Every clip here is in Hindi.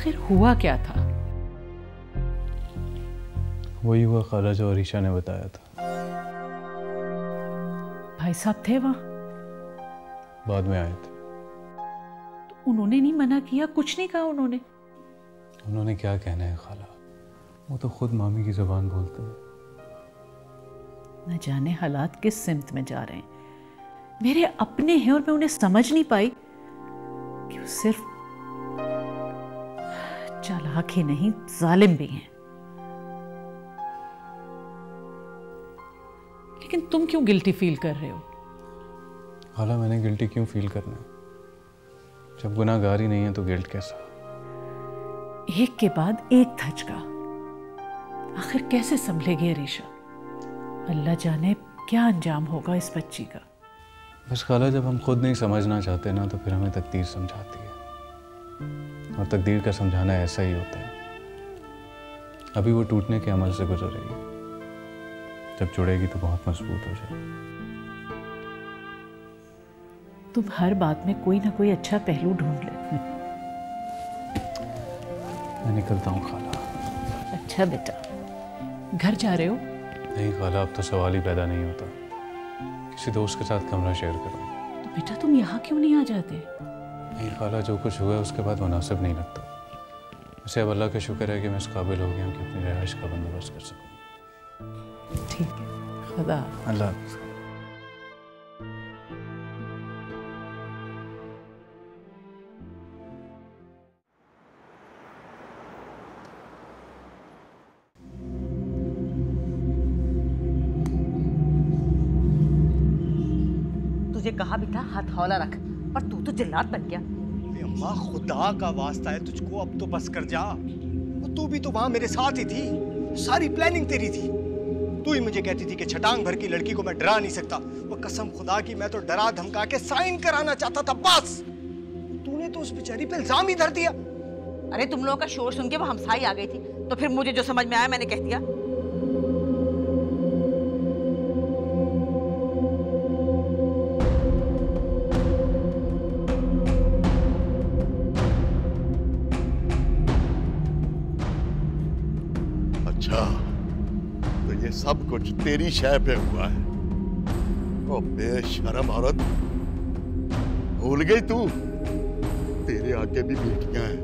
आखिर हुआ क्या था? वही हुआ खाला जो अरीशा ने बताया था। भाई साहब थे वहां? बाद में आए थे। तो उन्होंने नहीं मना किया, कुछ नहीं कहा उन्होंने? उन्होंने क्या कहना है खाला, वो तो खुद मामी की जुबान बोलते हैं। न जाने हालात किस सिमत में जा रहे हैं। मेरे अपने हैं और मैं उन्हें समझ नहीं पाई कि वो सिर्फ चालाक ही नहीं जालिम भी हैं। लेकिन तुम क्यों गिल्टी फील कर रहे हो? खाला मैंने गिल्टी क्यों फील करना है? जब गुनाहगार ही नहीं है तो गिल्ट कैसा? एक के बाद एक धचका। आखिर कैसे संभलेगी अरीशा? अल्लाह जाने क्या अंजाम होगा इस बच्ची का। बस खाला जब हम खुद नहीं समझना चाहते ना तो फिर हमें तकदीर समझाती है, और तकदीर का समझाना ऐसा ही होता है। अभी वो टूटने के अमल से गुजर रही है, जब जुड़ेगी तो बहुत मजबूत हो जाएगी। तुम हर बात में कोई ना कोई अच्छा पहलू ढूंढ लेते। मैं निकलता हूँ खाला। अच्छा बेटा, घर जा रहे हो? नहीं खाला, अब तो सवाल ही पैदा नहीं होता। किसी दोस्त के साथ कमरा शेयर करूँ। तो बेटा तुम यहाँ क्यों नहीं आ जाते? नहीं खाला, जो कुछ हुआ उसके बाद मुनासिब नहीं लगता। वैसे अब अल्लाह का शुक्र है कि मैं इस काबिल हो गया हूँ कि अपनी रिहाइश का बंदोबस्त कर सकूँ। ठीक है, खुदा अल्लाह हाफ़िज़। तुझे कहा भी था हाथ हौला रख, पर तू तो जिल्लात बन गया। अम्मा खुदा का वास्ता है तुझको, अब तो बस कर जा। तू भी तो वहां मेरे साथ ही थी, सारी प्लानिंग तेरी थी। तू ही मुझे कहती थी कि छटांग भर की लड़की को मैं डरा नहीं सकता। वो कसम खुदा की मैं तो डरा धमका के साइन कराना चाहता था बस। तूने तो उस बेचारी पे इल्जाम ही धर दिया। अरे तुम लोगों का शोर सुन के वो हमसाई आ गई थी, तो फिर मुझे जो समझ में आया मैंने कह दिया। तो ये सब कुछ तेरी शय पे हुआ है। ओ बेशरम औरत, भूल गई तू तेरे आगे भी बेटियां हैं।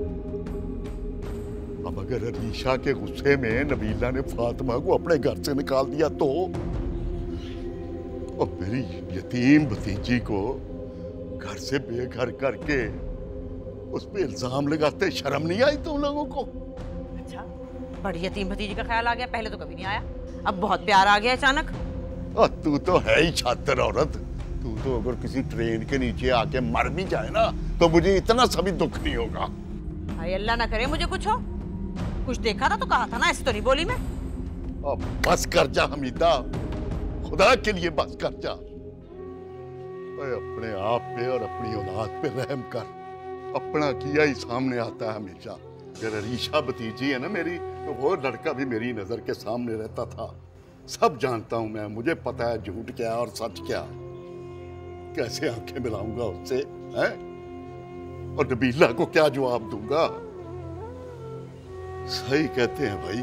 अब अगर अरीशा के गुस्से में नबीला ने फातिमा को अपने घर से निकाल दिया तो, और मेरी यतीम भतीजी को घर से बेघर करके उस पे इल्जाम लगाते शर्म नहीं आई तुम लोगों को? अच्छा, बड़ी यतीम भतीजी का ख्याल आ गया, पहले तो कभी नहीं आया, अब बहुत प्यार आ गया अचानक। और तू तो है ही छात्र औरत। तू तो अगर किसी ट्रेन के नीचे आके मर भी जाए ना तो मुझे इतना सा भी दुख नहीं होगा। अरे अल्लाह ना करे मुझे कुछ हो। कुछ देखा था तो कहा था ना, ऐसे तो नहीं बोली मैं। अब बस कर जा हमीदा, खुदा के लिए बस कर जा। अपने आप पे और अपनी औलाद पे रहम कर। अपना किया ही सामने आता है हमेशा। अगर अरीशा भतीजी है ना मेरी, तो वो लड़का भी मेरी नजर के सामने रहता था। सब जानता हूं मैं, मुझे पता है झूठ क्या और सच क्या। कैसे आंखें मिलाऊंगा उससे, हैं? और नबीला को क्या जवाब दूंगा? सही कहते हैं भाई,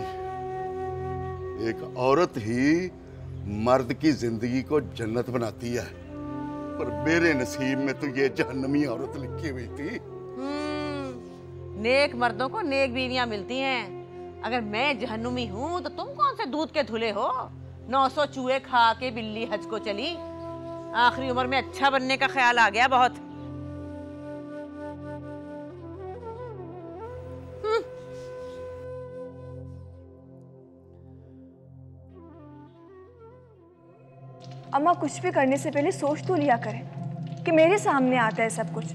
एक औरत ही मर्द की जिंदगी को जन्नत बनाती है, पर मेरे नसीब में तो ये जहन्नमी औरत लिखी हुई थी। नेक मर्दों को नेक बीवियां मिलती हैं। अगर मैं जहन्नुमी हूं तो तुम कौन से दूध के धुले हो? 900 चूहे खा के बिल्ली हज को चली। आखिरी उम्र में अच्छा बनने का ख्याल आ गया बहुत। अम्मा, कुछ भी करने से पहले सोच तो लिया करें कि मेरे सामने आता है सब कुछ,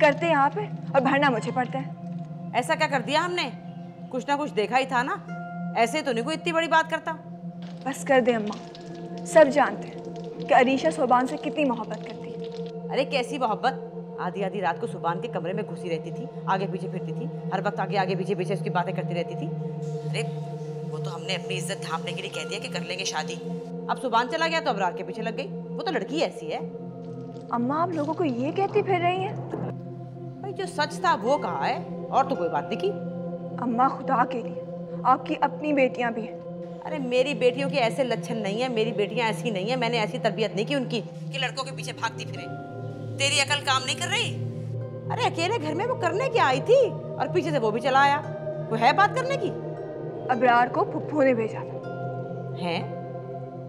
करते यहाँ पे और भरना मुझे पड़ता है। ऐसा क्या कर दिया हमने? कुछ ना कुछ देखा ही था ना, ऐसे तो नहीं कोई इतनी बड़ी बात करता। बस कर दे अम्मा, सब जानते हैं कि अरीशा सुभान से कितनी मोहब्बत करती है। अरे कैसी मोहब्बत? आधी आधी रात को सुभान के कमरे में घुसी रहती थी, आगे पीछे फिरती थी, हर वक्त आगे आगे पीछे पीछे उसकी बातें करती रहती थी। अरे वो तो हमने अपनी इज्जत ढांपने के लिए कह दिया कि कर लेंगे शादी। अब सुभान चला गया तो अबरार के पीछे लग गई। वो तो लड़की ऐसी है। अम्मा, आप लोगों को ये कहती फिर रही हैं? भाई जो सच था वो कहा है, और तो कोई बात नहीं की। अम्मा खुदा के लिए, आपकी अपनी बेटियां भी हैं। अरे मेरी बेटियों के ऐसे लक्षण नहीं है, मेरी बेटियां ऐसी नहीं है, मैंने ऐसी तरबियत नहीं की उनकी कि लड़कों के पीछे भागती फिरे। तेरी अकल काम नहीं कर रही? अरे अकेले घर में वो करने क्या आई थी और पीछे से वो भी चला आया, वो है बात करने की? अबरार को फुप्पू ने भेजा था। है?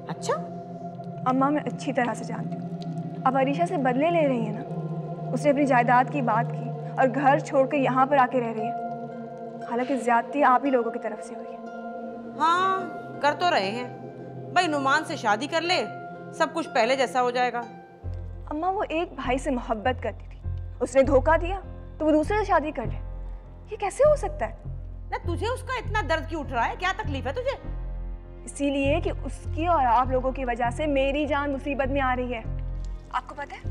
अच्छा। अम्मा मैं अच्छी तरह से जानती हूँ, अब अरीशा से बदले ले रही है ना। उसने अपनी जायदाद की बात की और घर छोड़कर यहाँ पर आके रह रही है। हालांकि ज्यादती आप ही लोगों की तरफ से हुई है। हाँ कर तो रहे हैं भाई, नुमान से शादी कर ले, सब कुछ पहले जैसा हो जाएगा। अम्मा वो एक भाई से मोहब्बत करती थी, उसने धोखा दिया तो वो दूसरे से शादी कर ले। ये कैसे हो सकता है? ना तुझे उसका इतना दर्द क्यों उठ रहा है? क्या तकलीफ है तुझे? इसीलिए कि उसकी और आप लोगों की वजह से मेरी जान मुसीबत में आ रही है। आपको पता है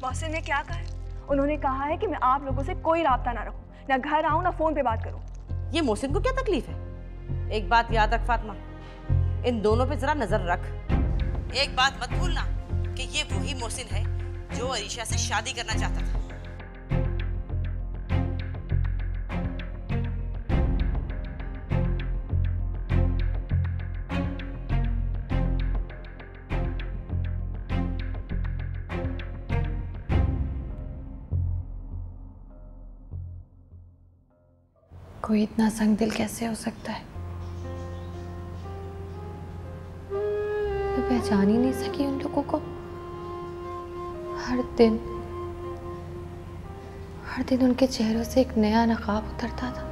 मोहसिन ने क्या कहा है? उन्होंने कहा है कि मैं आप लोगों से कोई राब्ता ना रखूं, ना घर आऊं ना फोन पे बात करूं। ये मोहसिन को क्या तकलीफ है? एक बात याद रख फातिमा, इन दोनों पे जरा नजर रख। एक बात मत भूलना कि ये वही मोहसिन है जो अरीशा से शादी करना चाहता था। कोई इतना संग दिल कैसे हो सकता है? मैं पहचान ही नहीं सकी उन लोगों को। हर दिन उनके चेहरों से एक नया नकाब उतरता था।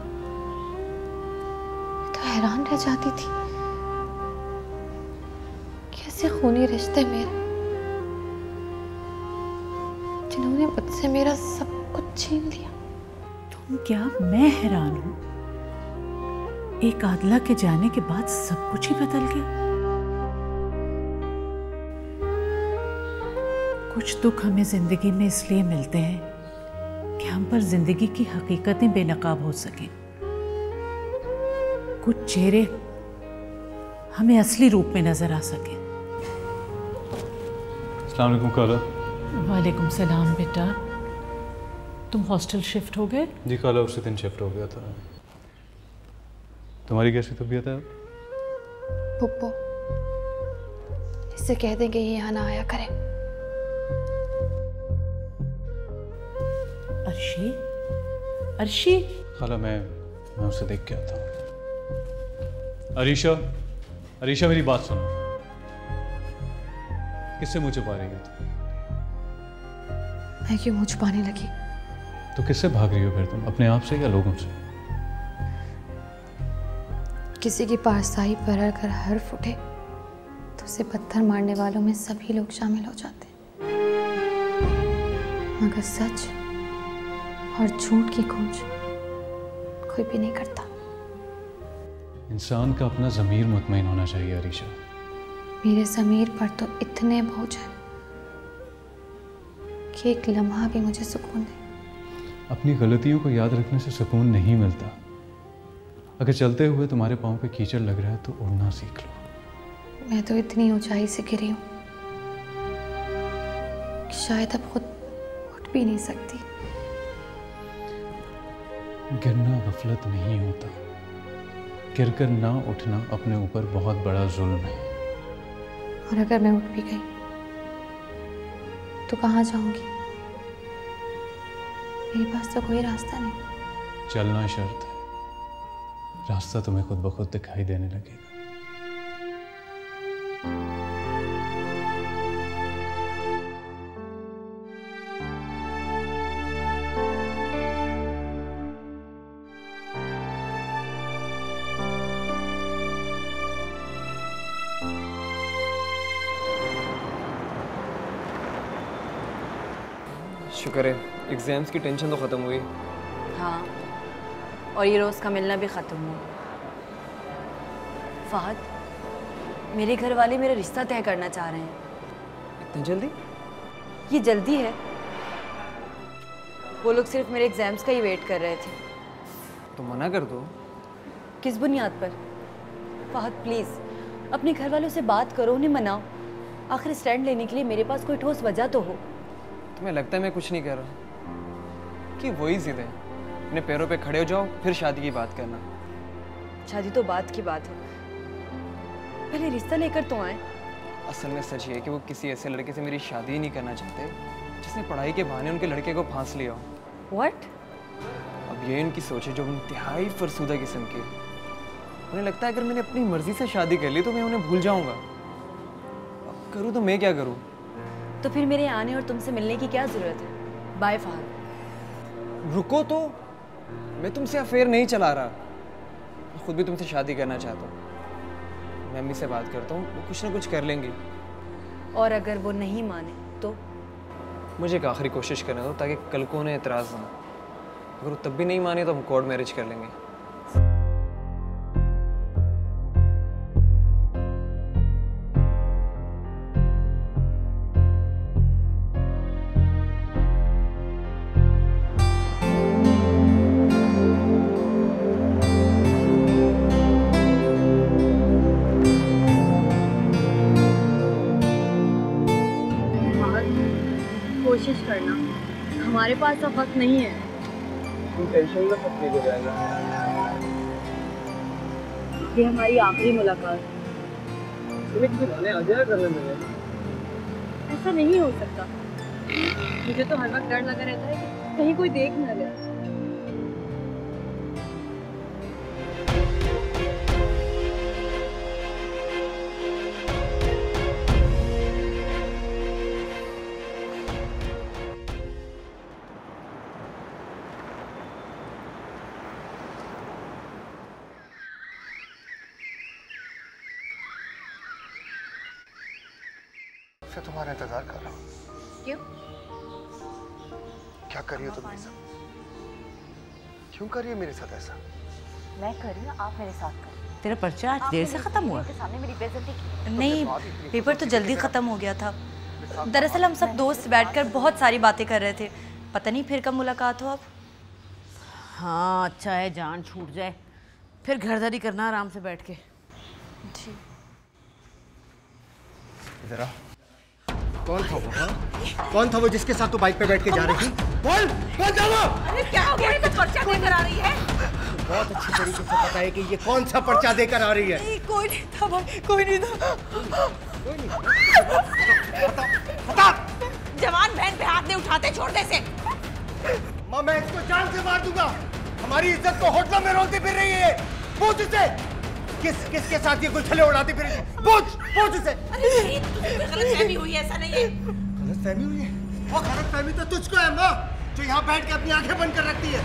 मैं तो हैरान रह जाती थी, कैसे खूनी रिश्ते मेरे, जिन्होंने मुझसे मेरा सब कुछ छीन लिया। तुम क्या, मैं हैरान हूं। एक आदला के जाने के बाद सब कुछ ही बदल गया। कुछ दुख हमें जिंदगी में इसलिए मिलते हैं कि हम पर जिंदगी की हकीकतें बेनकाब हो सकें। कुछ चेहरे हमें असली रूप में नजर आ सकें। अस्सलाम वालेकुम खाला। वालेकुम सलाम बेटा, तुम हॉस्टल शिफ्ट हो गए? जी खाला, उसी दिन शिफ्ट हो गया था। तुम्हारी कैसी तबीयत है? पुप्पो, इससे कह देंगे ये यहाँ ना आया करें। अर्शी, अर्शी। खाला मैं उसे देख के आता हूँ। अरीशा मेरी बात सुनो। किससे मुँह छुपा रही हो तुम? मैं क्यों मुँह छुपाने लगी? तो किससे भाग रही हो फिर तुम? अपने आप से या लोगों से? किसी की पारसाई पर अगर हर्फ उठे तो उसे पत्थर मारने वालों में सभी लोग शामिल हो जाते हैं, मगर सच और झूठ की खोज कोई भी नहीं करता। इंसान का अपना ज़मीर मुतमईन होना चाहिए अरीशा। मेरे ज़मीर पर तो इतने बोझ हैं कि एक लम्हा भी मुझे सुकून दे। अपनी गलतियों को याद रखने से सुकून नहीं मिलता। अगर चलते हुए तुम्हारे पाँव पे कीचड़ लग रहा है तो उड़ना सीख लो। मैं तो इतनी ऊंचाई से गिरी हूँ कि शायद अब खुद उठ भी नहीं सकती। गिरना गफलत नहीं होता, गिरकर ना उठना अपने ऊपर बहुत बड़ा जुल्म है। और अगर मैं उठ भी गई तो कहाँ जाऊंगी? मेरे पास तो कोई रास्ता नहीं। चलना शर्त है, रास्ता तुम्हें खुद ब खुद दिखाई देने लगेगा। शुक्र है एग्जाम्स की टेंशन तो ख़त्म हुई। हाँ, और ये रोज़ का मिलना भी ख़त्म हुआ। फहद, मेरे घर वाले मेरा रिश्ता तय करना चाह रहे हैं। इतनी जल्दी? ये जल्दी है। वो लोग सिर्फ मेरे एग्ज़ाम्स का ही वेट कर रहे थे। तो मना कर दो। किस बुनियाद पर? फहद प्लीज़, अपने घर वालों से बात करो, उन्हें मनाओ। आखिर स्टैंड लेने के लिए मेरे पास कोई ठोस वजह तो हो। तुम्हें लगता है मैं कुछ नहीं कर रहा? कि वही जिद है, अपने पैरों पे खड़े हो जाओ फिर शादी की बात करना। शादी तो बात की बात है, पहले रिश्ता लेकर तो आए। असल में सच ये है कि वो किसी ऐसे लड़के से मेरी शादी ही नहीं करना चाहते जिसने पढ़ाई के बहाने उनके लड़के को फांस लिया हो। व्हाट? अब ये इनकी सोच है जो इंतहाई फरसूदा किस्म की है। उन्हें लगता है अगर मैंने अपनी मर्जी से शादी कर ली तो मैं उन्हें भूल जाऊंगा। अब करूँ तो मैं क्या करूँ? तो फिर मेरे आने और तुमसे मिलने की क्या जरूरत है? बाय फहद। रुको तो, मैं तुमसे अफेयर नहीं चला रहा, मैं खुद भी तुमसे शादी करना चाहता हूँ। मैं अम्मी से बात करता हूँ, वो कुछ ना कुछ कर लेंगे। और अगर वो नहीं माने तो? मुझे एक आखिरी कोशिश करने दो ताकि कल को उन्हें एतराज़ ना हो। अगर वो तब भी नहीं माने तो हम कोर्ट मैरिज कर लेंगे। कोशिश करना, हमारे पास अब वक्त नहीं है। तुम टेंशन ना, सब ठीक हो जाएगा। ये हमारी आखिरी मुलाकात। तुम्हें किसी बहाने आ जाया करने में। ऐसा नहीं हो सकता, मुझे तो हर वक्त डर लगा रहता है कि कहीं कोई देख न ले। मैं तुम्हारा इंतजार कर रहा हूँ। क्यों? क्या कर रही हो तुम ये सब? क्यों कर रही हो मेरे साथ ऐसा? मैं कर रही हूँ, आप मेरे साथ करो। तेरा पर्चा आज देर से खत्म हुआ? सामने मेरी बेइज्जती की। नहीं, पेपर तो जल्दी खत्म हो गया था। दरअसल हम सब दोस्त बैठकर बहुत सारी बातें कर रहे थे। पता नहीं फिर कब मुलाकात हो। अब हाँ अच्छा है, जान छूट जाए, फिर घरदारी करना आराम से बैठ के। जी। इधर आ। कौन था वो? हाँ? कौन था वो जिसके साथ तू बाइक पे बैठ के जा रही थी? बोल, कौन था वो? अरे क्या हो गया? ये तो पर्चा देकर आ रही है। बहुत अच्छी तरीके से पता है कि ये कौन सा पर्चा देकर आ रही है। नहीं, कोई नहीं था भाई, कोई नहीं था। कोई नहीं। बता। जवान बहन पे हाथ नहीं उठाते, छोड़ दे इसे। माँ मैं इसको जान से मार दूंगा। हमारी इज्जत को होटलों में रोलती फिर रही है। पूछ इसे किसके साथ ये गुलछले उड़ाती फिर रही है? पूछ इसे। अरे नहीं, तुझे गलतफहमी हुई है, ऐसा नहीं है। गलतफहमी हुई है? वो गलतफहमी तो तुझको है माँ, जो यहाँ बैठ के अपनी आंखें बंद कर रखती है।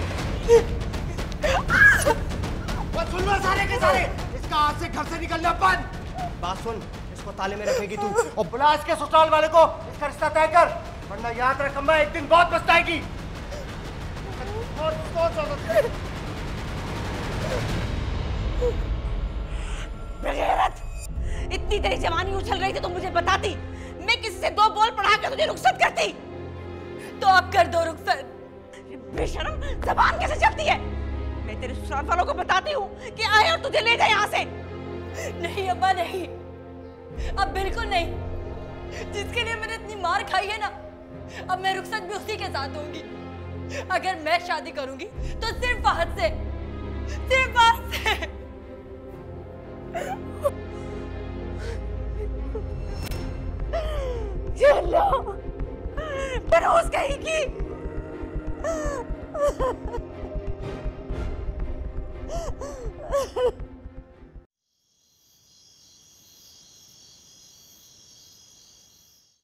वो सुन लो सारे के सारे, इसका आज से घर से निकलना बंद। बात सुन, इसको ताले में रखेगी तू और बुला इसके ससुराल वाले को, इसका रिश्ता तय कर, वरना याद रख अम्मा एक दिन बहुत पछताएगी। बेगैरत, इतनी तेरी जवानी उछल रही थी तो मुझे बताती, मैं किसी से दो बोल पढ़ा के तुझे रुखसत करती। तो अब कर दो रुखसत। बेशरम, ज़बान कैसे चलती है? मैं तेरे ससुराल वालों को बताती हूँ कि आए और तुझे ले जाए यहाँ से। नहीं अब्बा नहीं, अब बिल्कुल नहीं। जिसके लिए मैंने इतनी मार खाई है ना, अब मैं रुखसत भी उसी के साथ दूंगी। अगर मैं शादी करूंगी तो सिर्फ फहद से, सिर्फ फहद से। चलो, बरोज कहेगी।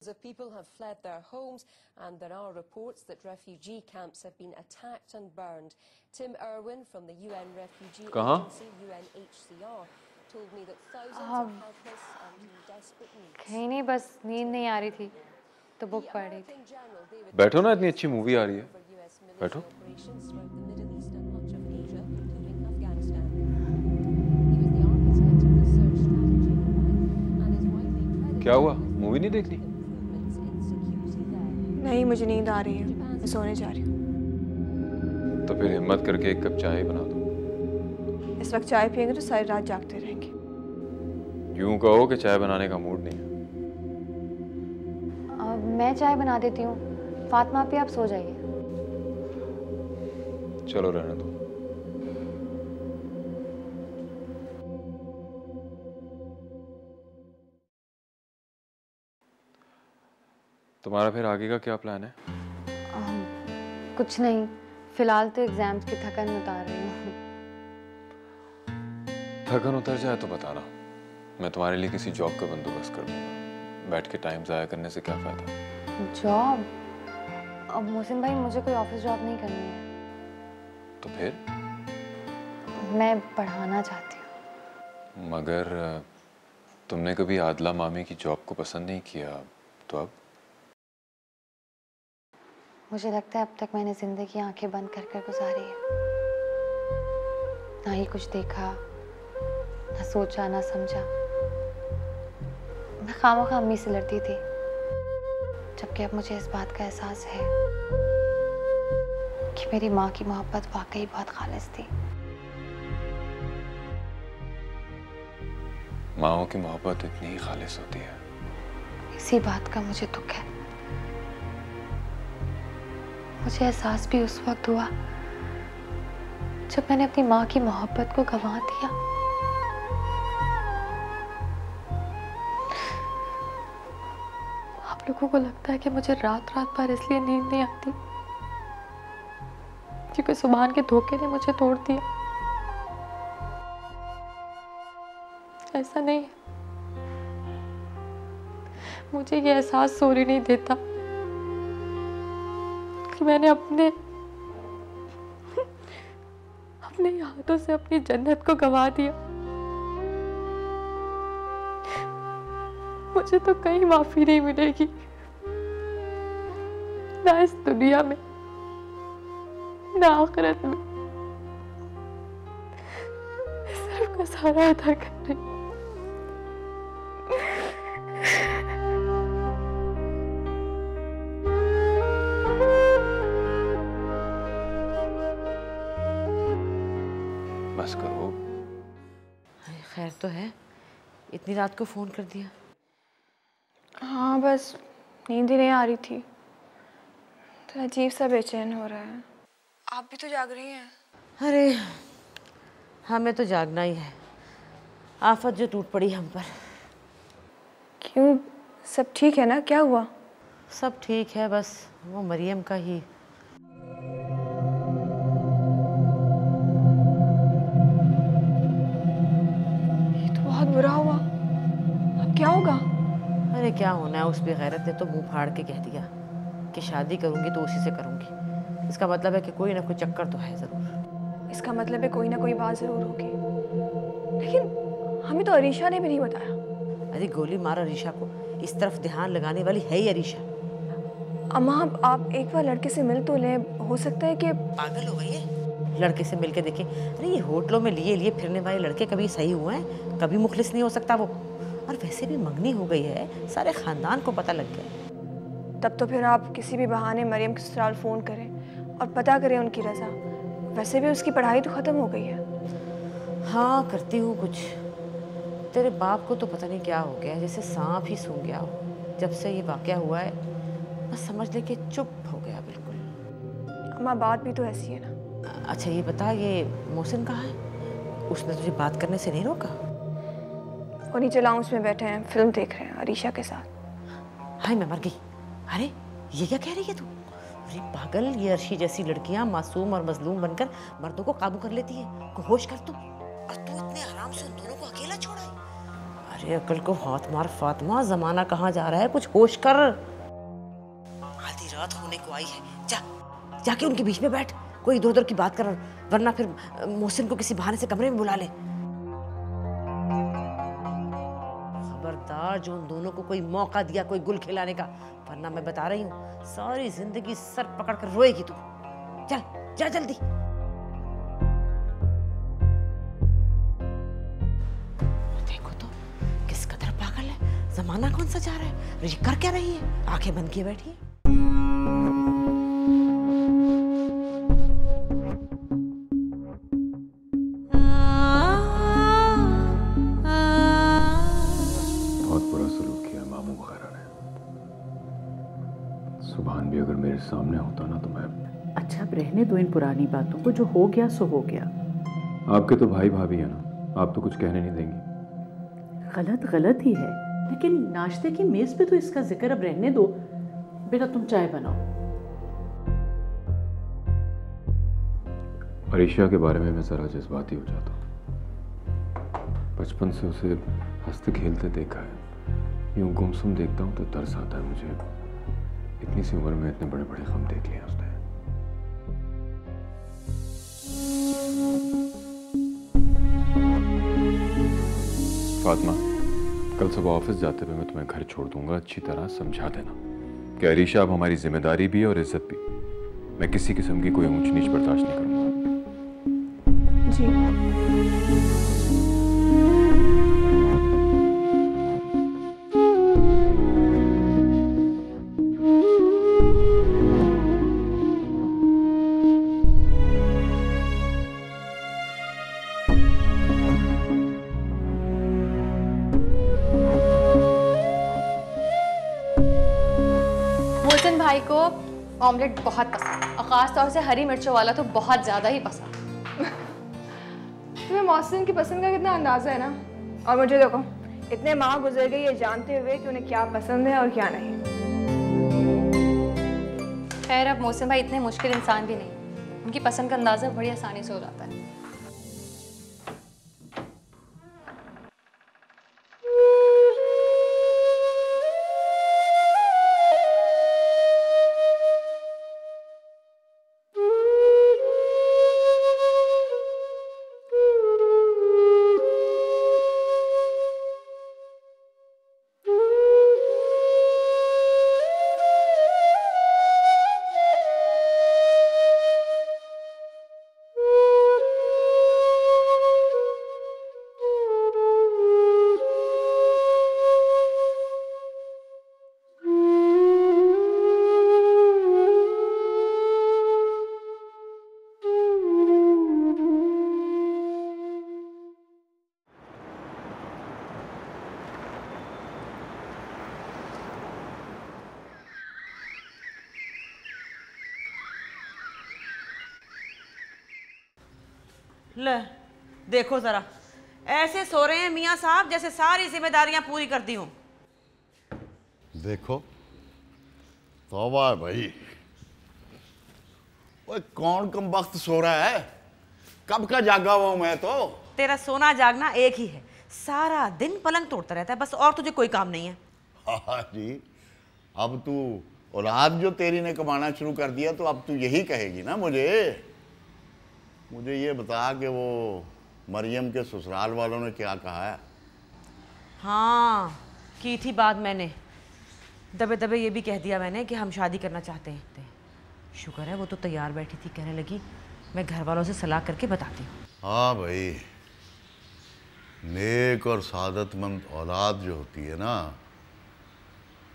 Of people have fled their homes, and there are reports that refugee camps have been attacked and burned. Tim Irwin from the UN Refugee Agency UNHCR told me that thousands are helpless and in desperate need. कहीं नहीं, बस नींद नहीं आ रही थी तो बुक पढ़ रही थी। बैठो ना, इतनी अच्छी मूवी आ रही है, बैठो। क्या हुआ, मूवी नहीं देखनी? नहीं, मुझे नींद आ रही है, मैं सोने जा रही हूँ। तो फिर हिम्मत करके एक कप चाय बना दो। इस वक्त चाय पियेंगे तो सारी रात जागते रहेंगे। यूं कहो कि चाय बनाने का मूड नहीं है। मैं चाय बना देती हूँ, फातिमा आप आप सो जाइए। चलो रहने दो। तुम्हारा फिर आगे का क्या प्लान है? कुछ नहीं, फिलहाल तो एग्जाम्स की थकन उतार रही हूँ। थकन उतर जाए तो बताना, मैं तुम्हारे लिए किसी जॉब का बंदोबस्त कर दूंगा। बैठ के टाइम ज़ाया करने से क्या फ़ायदा? जॉब? अब मोहसिन भाई, मुझे कोई ऑफिस जॉब नहीं करनी है। तो फिर? मैं पढ़ाना चाहती हूँ। मगर तुमने कभी आदला मामी की जॉब को पसंद नहीं किया, तो अब? मुझे लगता है अब तक मैंने जिंदगी आंखें बंद कर कर गुजारी है। ना ही कुछ देखा, ना सोचा, ना समझा। मैं खामखा अम्मी से लड़ती थी, जबकि अब मुझे इस बात का एहसास है कि मेरी माँ की मोहब्बत वाकई बहुत खालिस थी। माँओं की मोहब्बत इतनी ही खालिस होती है। इसी बात का मुझे दुख है। मुझे एहसास भी उस वक्त हुआ जब मैंने अपनी माँ की मोहब्बत को गंवा दिया। आप लोगों को लगता है कि मुझे रात रात भर इसलिए नींद नहीं आती क्योंकि सुभान के धोखे ने मुझे तोड़ दिया। ऐसा नहीं है। मुझे ये एहसास सोरी नहीं देता कि मैंने अपने हाथों से अपनी जन्नत को गंवा दिया। मुझे तो कहीं माफी नहीं मिलेगी, ना इस दुनिया में ना आखिरत में। सिर्फ कसारा अदा कर रही। बस करो। खैर तो है, इतनी रात को फोन कर दिया? हाँ, बस नींद ही नहीं आ रही थी, तो अजीब सा बेचैन हो रहा है। आप भी तो जाग रही हैं? अरे हमें तो जागना ही है, आफत जो टूट पड़ी हम पर। क्यों, सब ठीक है ना? क्या हुआ? सब ठीक है, बस वो मरियम का ही। ये तो बहुत बुरा हुआ। अब क्या होगा? अरे क्या होना है, उस बेगैरत ने तो मुंह फाड़ के कह दिया कि शादी करूंगी तो उसी से करूंगी। इसका मतलब है कि कोई ना कोई चक्कर तो है जरूर। इसका मतलब है कोई ना कोई बात जरूर होगी। लेकिन हमें तो अरीशा ने भी नहीं बताया। अरे गोली मार अरीशा को, इस तरफ ध्यान लगाने वाली है ही अरीशा। अम्मा, आप एक बार लड़के से मिल तो लें, हो सकता है कि पागल हो गई है। लड़के से मिलके देखे, अरे ये होटलों में लिए फिरने वाले लड़के कभी सही हुए हैं? कभी मुखलिस नहीं हो सकता वो। और वैसे भी मंगनी हो गई है, सारे खानदान को पता लग गया। तब तो फिर आप किसी भी बहाने मरियम के ससुराल फ़ोन करें और पता करें उनकी रज़ा। वैसे भी उसकी पढ़ाई तो ख़त्म हो गई है। हाँ, करती हूँ कुछ। तेरे बाप को तो पता नहीं क्या हो गया, जैसे सांप ही सूंघ गया हो। जब से ये वाक़या हुआ है बस समझ ले कि चुप हो गया बिल्कुल। अम्मा, बात भी तो ऐसी है ना। अच्छा ये बता, ये मोहसिन कहाँ है? उसने तुझे बात करने से नहीं रोका? वो नीचे लाउंज में बैठे हैं, फिल्म देख रहे हैं अरीशा के साथ। हाय मैं मर गई। अरे ये क्या कह रही है तू? अरे पागल, ये अर्शी जैसी लड़कियां मासूम और मजलूम बनकर मर्दों को काबू कर लेती है। को होश कर तू। और तू इतने आराम से उन दोनों को अकेला छोड़ा है? अरे अकल को हाथ मार फातिमा, जमाना कहाँ जा रहा है, कुछ होश कर। आधी रात होने को आई है, जाके उनके बीच में बैठ, कोई इधर उधर की बात कर, वरना फिर मोहसिन को किसी बहाने से कमरे में बुला ले। खबरदार, जो उन दोनों को कोई मौका दिया कोई गुल खिलाने का, वरना मैं बता रही हूँ सारी जिंदगी सर पकड़ कर रोएगी तू। चल जा जल्दी। देखो तो किस कदर पागल है, जमाना कौन सा जा रहा है, ये कर क्या रही है, आंखें बंद किए बैठी है। सुभान भी अगर मेरे सामने होता ना तो मैं। अच्छा अब रहने दो इन पुरानी बातों को, जो हो गया सो हो गया। आपके तो भाई भाभी है ना, आप तो कुछ कहने नहीं देंगी। गलत गलत ही है, लेकिन नाश्ते की मेज पे तो इसका जिक्र अब रहने दो। बेटा तुम चाय बनाओ। अरीशा के बारे में मैं जरा जज्बाती हो जाता हूँ। बचपन से उसे हंसते खेलते देखा है, यूं गुमसुम देखता हूँ तो तरस आता है मुझे। इतनी सी उम्र में इतने बड़े बड़े गम देख लिए उसने। फातिमा, कल सुबह ऑफिस जाते हुए मैं तुम्हें घर छोड़ दूंगा, अच्छी तरह समझा देना कि अरीशा अब हमारी जिम्मेदारी भी है और इज्जत भी। मैं किसी किस्म की कोई ऊंच नीच बर्दाश्त नहीं करूंगा। जी। मोहसिन भाई को ऑमलेट बहुत पसंद और ख़ास तौर से हरी मिर्चों वाला तो बहुत ज़्यादा ही पसंद। तुम्हें मोहसिन की पसंद का कितना अंदाज़ा है ना। और मुझे देखो, इतने माह गुजर गए ये जानते हुए कि उन्हें क्या पसंद है और क्या नहीं। खैर अब मोहसिन भाई इतने मुश्किल इंसान भी नहीं, उनकी पसंद का अंदाज़ा बड़ी आसानी से हो जाता है। ले देखो जरा, ऐसे सो रहे हैं मियाँ साहब जैसे सारी जिम्मेदारियां पूरी कर दी हूं। देखो तौबा है भाई, वो कौन कम वक्त सो रहा है? कब का जागा हुआ हूं मैं तो। तेरा सोना जागना एक ही है, सारा दिन पलंग तोड़ता रहता है बस, और तुझे कोई काम नहीं है। हाँ जी, अब तू औलाद जो तेरी ने कमाना शुरू कर दिया तो अब तू यही कहेगी ना मुझे ये बता कि वो मरियम के ससुराल वालों ने क्या कहा है? हाँ की थी बात मैंने, दबे दबे ये भी कह दिया मैंने कि हम शादी करना चाहते हैं। शुक्र है वो तो तैयार बैठी थी, कहने लगी मैं घर वालों से सलाह करके बताती हूँ। हाँ भाई, नेक और सादतमंद औलाद जो होती है ना,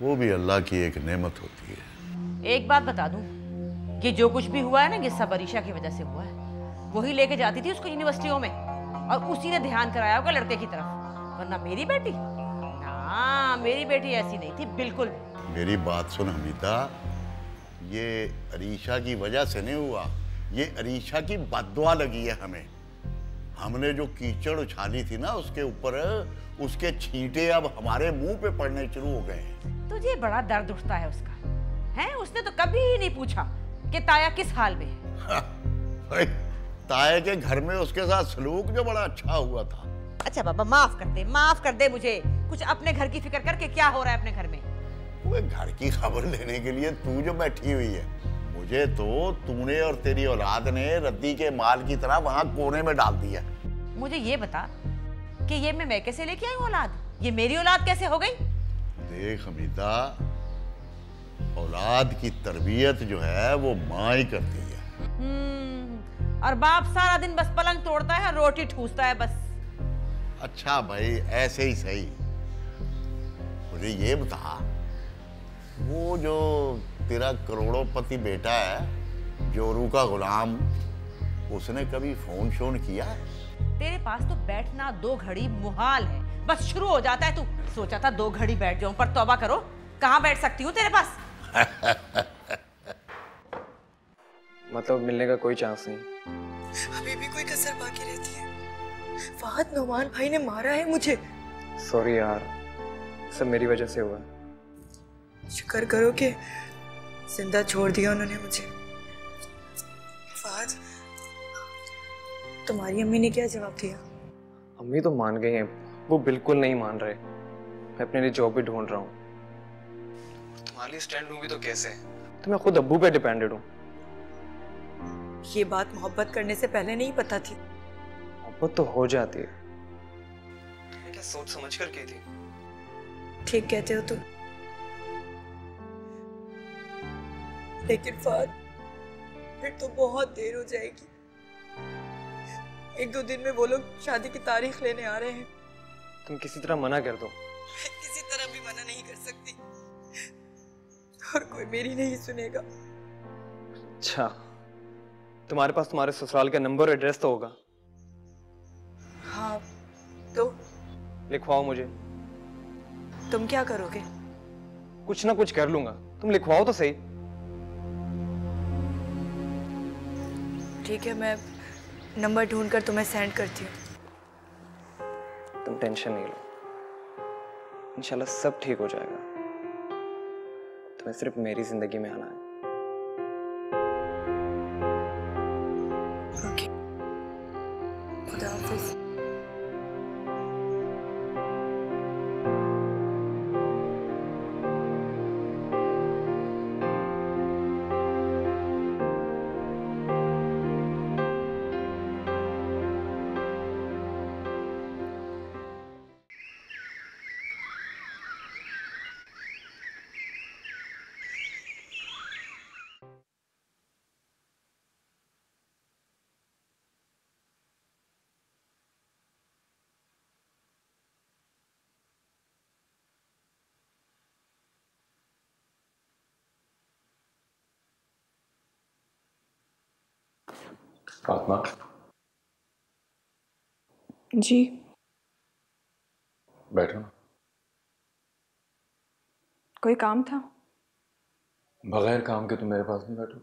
वो भी अल्लाह की एक नेमत होती है। एक बात बता दूं, कि जो कुछ भी हुआ है ना, ये सब अरीशा की वजह से हुआ है। वही लेके जाती थी उसको यूनिवर्सिटियों में और उसी ने ध्यान कराया होगा लड़के की तरफ, वरना मेरी बेटी ना, मेरी बेटी ऐसी नहीं थी बिल्कुल। मेरी बात सुन हमीदा, ये अरीशा की वजह से नहीं हुआ, ये अरीशा की बद्दुआ लगी है हमें। हमने जो कीचड़ उछाली थी ना उसके ऊपर, उसके छींटे अब हमारे मुंह पे पड़ने शुरू हो गए हैं। तुझे बड़ा दर्द उठता है उसका, है? उसने तो कभी नहीं पूछा कि ताया किस हाल में है। ताया के घर में उसके साथ सलूक जो बड़ा अच्छा हुआ था। अच्छा बाबा माफ कर दे मुझे, कुछ अपने घर की फिक्र करके क्या हो रहा है अपने घर में। वो घर की खबर लेने के लिए तू जो बैठी हुई है, मुझे तो तूने और तेरी औलाद ने रद्दी के माल की तरह वहां कोने में डाल दिया। मुझे ये बता कि ये मैं कैसे लेके आई औलाद, ये मेरी औलाद कैसे हो गई? देख हमीदा, औलाद की तरबियत जो है वो माँ ही करती है। और बाप सारा दिन बस पलंग तोड़ता है, रोटी ठूसता है बस। अच्छा भाई ऐसे ही सही, मुझे ये बता, वो जो तेरा करोड़ोंपति बेटा है जोरू का गुलाम, उसने कभी फोन शोन किया? तेरे पास तो बैठना 2 घड़ी मुहाल है, बस शुरू हो जाता है तू। सोचा था 2 घड़ी बैठ जाऊं, पर तौबा करो कहां बैठ सकती हूँ तेरे पास। मतलब मिलने का कोई चांस नहीं? अभी भी कोई कसर बाकी रहती है। फहद नौमान भाई ने मारा है मुझे। सॉरी यार, सब मेरी वजह से हुआ। शुक्र करो कि जिंदा छोड़ दिया उन्होंने मुझे। फहद, तुम्हारी अम्मी ने क्या जवाब दिया? अम्मी तो मान गई हैं, वो बिल्कुल नहीं मान रहे। मैं अपने लिए जॉब भी ढूंढ रहा हूँ। तुम्हारे लिए स्टैंड लूंगी तो कैसे? तो मैं खुद अब्बू पे डिपेंडेड हूँ। ये बात मोहब्बत करने से पहले नहीं पता थी? मोहब्बत तो हो जाती है। तुमने क्या सोच समझ कर की थी? ठीक कहते हो तुम, लेकिन फहद फिर तो बहुत देर हो जाएगी। 1-2 दिन में वो लोग शादी की तारीख लेने आ रहे हैं। तुम किसी तरह मना कर दो। किसी तरह भी मना नहीं कर सकती, और कोई मेरी नहीं सुनेगा। अच्छा, तुम्हारे पास तुम्हारे ससुराल का नंबर और एड्रेस तो होगा? हाँ, तो लिखवाओ मुझे। तुम क्या करोगे? कुछ ना कुछ कर लूंगा, तुम लिखवाओ तो सही। ठीक है, मैं नंबर ढूंढकर तुम्हें सेंड करती हूँ। तुम टेंशन नहीं लो, इंशाल्लाह सब ठीक हो जाएगा। तुम्हें सिर्फ मेरी जिंदगी में आना है। ओके, खुदा हाफिज। फातिमा जी, बैठो ना। कोई काम था? बगैर काम के तुम मेरे पास नहीं बैठो?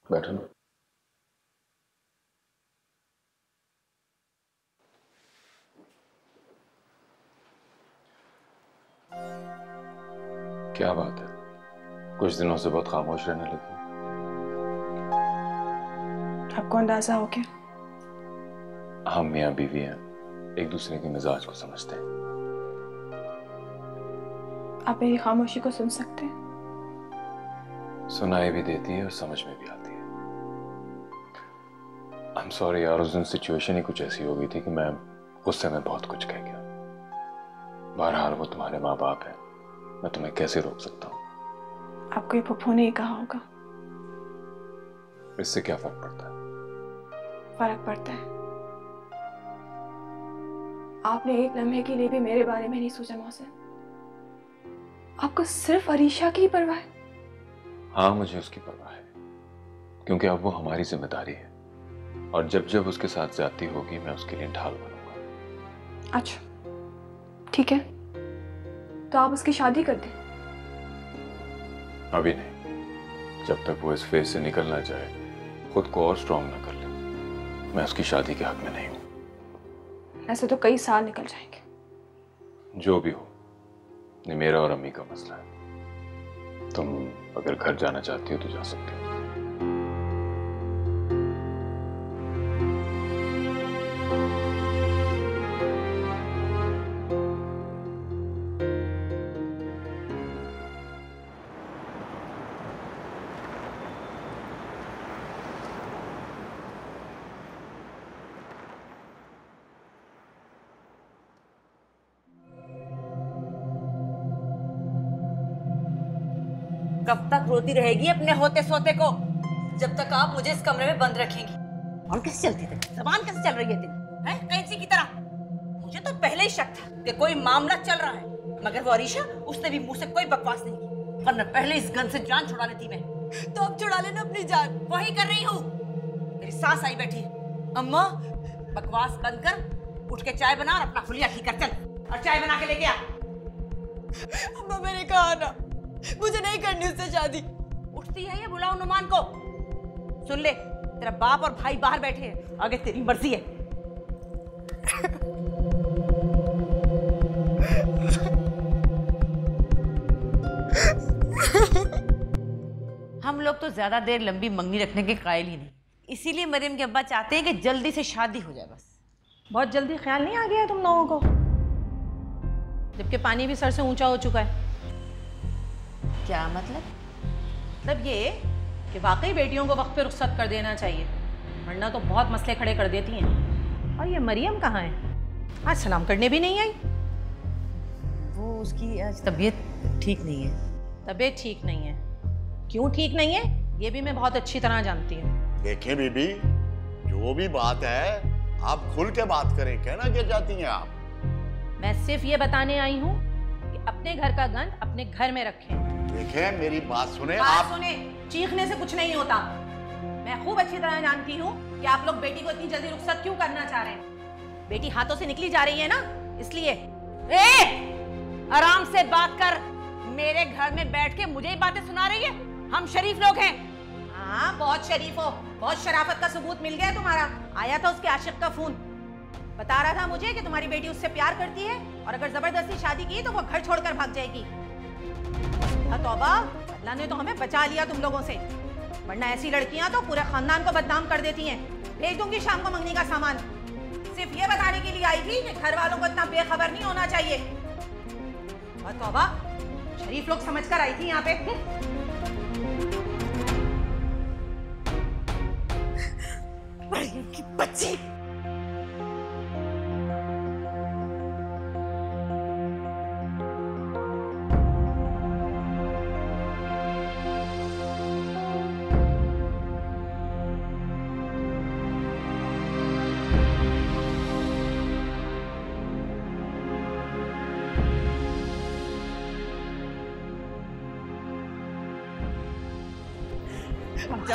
बैठो ना। क्या बात है, कुछ दिनों से बहुत खामोश रहने लगी। आपको अंदाजा हो क्या? हम मियाँ बीवी हैं, एक दूसरे के मिजाज को समझते हैं। आप मेरी खामोशी को सुन सकते हैं? सुनाई भी देती है और समझ में भी आती है। आई एम सॉरी यार, उस दिन सिचुएशन ही कुछ ऐसी हो गई थी कि मैं गुस्से में बहुत कुछ कह गया। बहरहाल वो तुम्हारे माँ बाप हैं, मैं तुम्हें कैसे रोक सकता हूँ? आपको ये पप्पू ने कहा होगा। इससे क्या फर्क पड़ता है? फर्क पड़ता है। आपने एक लम्हे के लिए भी मेरे बारे में नहीं सोचा मोहसिन। आपको सिर्फ अरीशा की ही परवाह है? हाँ, मुझे उसकी परवाह है, क्योंकि अब वो हमारी जिम्मेदारी है, और जब जब उसके साथ ज्यादती होगी मैं उसके लिए ढाल बनूंगा। अच्छा, ठीक है, तो आप उसकी शादी कर दें। अभी नहीं, जब तक वो इस फेज से निकल ना जाए, खुद को और स्ट्रॉन्ग ना कर ले, मैं उसकी शादी के हक में नहीं हूं। ऐसे तो कई साल निकल जाएंगे। जो भी हो, ये मेरा और अम्मी का मसला है। तुम अगर घर जाना चाहती हो तो जा सकते हो। कब तक रोती रहेगी अपने होते सोते को? जब तक आप मुझे इस कमरे में बंद रखेंगी। और कैसे चलती थी जबान, कैसे चल रही है तेरी? हैं, कैंची की तरह? मुझे तो पहले ही शक था कि कोई मामला चल रहा है, मगर वो अरीशा, उसने भी मुंह से कोई बकवास नहीं की, वरना पहले इस गन से जान छुड़ा लेती मैं। तो अब छुड़ा लेना अपनी जान। वही कर रही हूँ। मेरी सास आई बैठी है। अम्मा, बकवास बंद कर, उठ के चाय बना और अपना हुलिया ठीक कर। चल और चाय बना के लेके आ। अम्मा, मैंने कहा ना, मुझे नहीं करनी उससे शादी। उठती है या बुलाओ नुमान को? सुन ले, तेरा बाप और भाई बाहर बैठे हैं, आगे तेरी मर्जी है। अब तो ज्यादा देर लंबी मंगनी रखने के कायल ही नहीं, इसीलिए मरियम के अब्बा चाहते हैं कि जल्दी से शादी हो जाए। बस बहुत जल्दी ख्याल नहीं आ गया तुम लोगों को, जबकि पानी भी सर से ऊंचा हो चुका है। क्या मतलब? मतलब ये कि वाकई बेटियों को वक्त पे रुखसत कर देना चाहिए, वरना तो बहुत मसले खड़े कर देती हैं। और ये मरियम कहाँ है? आज सलाम करने भी नहीं आई। वो उसकी आज तबीयत ठीक नहीं है। तबीयत ठीक नहीं है? क्यों ठीक नहीं है ये भी मैं बहुत अच्छी तरह जानती हूँ। देखें बीबी, जो भी बात है आप खुल के बात करें, कहना क्या चाहती हैं आप? मैं सिर्फ ये बताने आई हूँ कि अपने घर का गंद अपने घर में रखें। देखें मेरी बात सुने। आप सुने, चीखने से कुछ नहीं होता। मैं खूब अच्छी तरह जानती हूँ कि आप लोग बेटी को इतनी जल्दी रुखसत क्यों करना चाह रहे हैं। बेटी हाथों से निकली जा रही है ना, इसलिए। आराम से बात कर। मेरे घर में बैठ के मुझे ही बातें सुना रही है? हम शरीफ लोग हैं। हाँ, बहुत शरीफ हो, बहुत शराफत का सबूत मिल गया तुम्हारा। आया था उसके आशिक का फोन, बता रहा था मुझे कि तुम्हारी बेटी उससे प्यार करती है और अगर जबरदस्ती शादी की तो वो घर छोड़कर भाग जाएगी। तौबा, अल्लाह ने तो हमें बचा लिया तुम लोगों से, वरना ऐसी लड़कियां तो पूरे खानदान को बदनाम कर देती हैं। भेज दूंगी शाम को मंगनी का सामान। सिर्फ ये बताने के लिए आई थी कि घर वालों को इतना बेखबर नहीं होना चाहिए। तौबा, शरीफ लोग समझकर आई थी यहाँ पे। मरियम की बच्ची।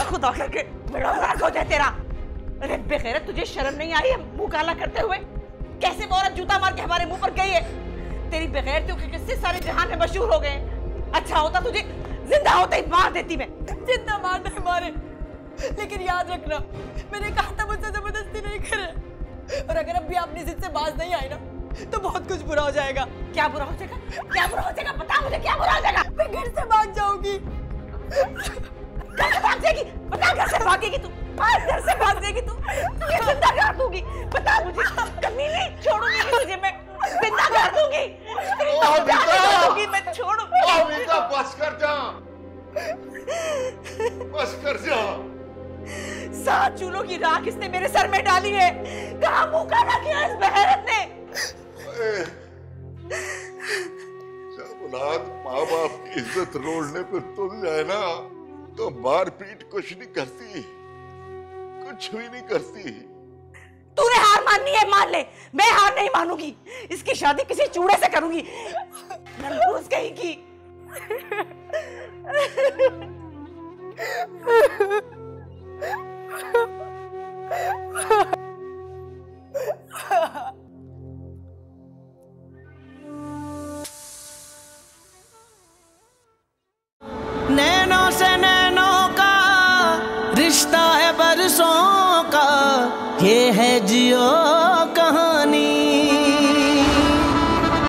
खुदा करके बड़ा राग हो जाए तेरा। अरे बेगैरत, तुझे शर्म नहीं आई है मुंह काला करते हुए? कैसे वो औरत जूता मार के हमारे मुंह पर गई है? तेरी बेगैरतियों के किस्से सारे जहान में मशहूर हो गए। अच्छा होता तुझे जिंदा होते ही मार देती मैं। जिंदा मारने मारे, लेकिन याद रखना मैंने कहा था मुझसे जबरदस्ती नहीं करे, और अगर अब भी अपनी जिद से बाज नहीं आई ना तो बहुत कुछ बुरा हो जाएगा। क्या बुरा हो जाएगा? क्या बुरा हो जाएगा? बता मुझे, क्या बुरा हो जाएगा? मैं घर से भाग जाऊंगी। घर से भाग जाएगी? बता, घर से भागेगी तू? घर से भाग जाएगी तू? तुझे जिंदा कर दूंगी, बता मुझे। कभी नहीं छोड़ूंगी तुझे, मैं जिंदा कर दूंगी। मैं छोड़ूंगी। बस कर जा, बस कर जा। 7 चूल्हों की राख इसने मेरे सर में डाली है। कहाँ मुंह काला किया इस बेगैरत ने? जब औलाद माँ बाप की इज्जत रोड़ने पे तुल जाए ना तो मार पीट कुछ नहीं करती, कुछ भी नहीं करती। तूने हार माननी है, मान ले। मैं हार नहीं मानूंगी। इसकी शादी किसी चूड़े से करूंगी। नंगूस कहीं की। नैनों से नैनों का रिश्ता है बरसों का, ये है जियो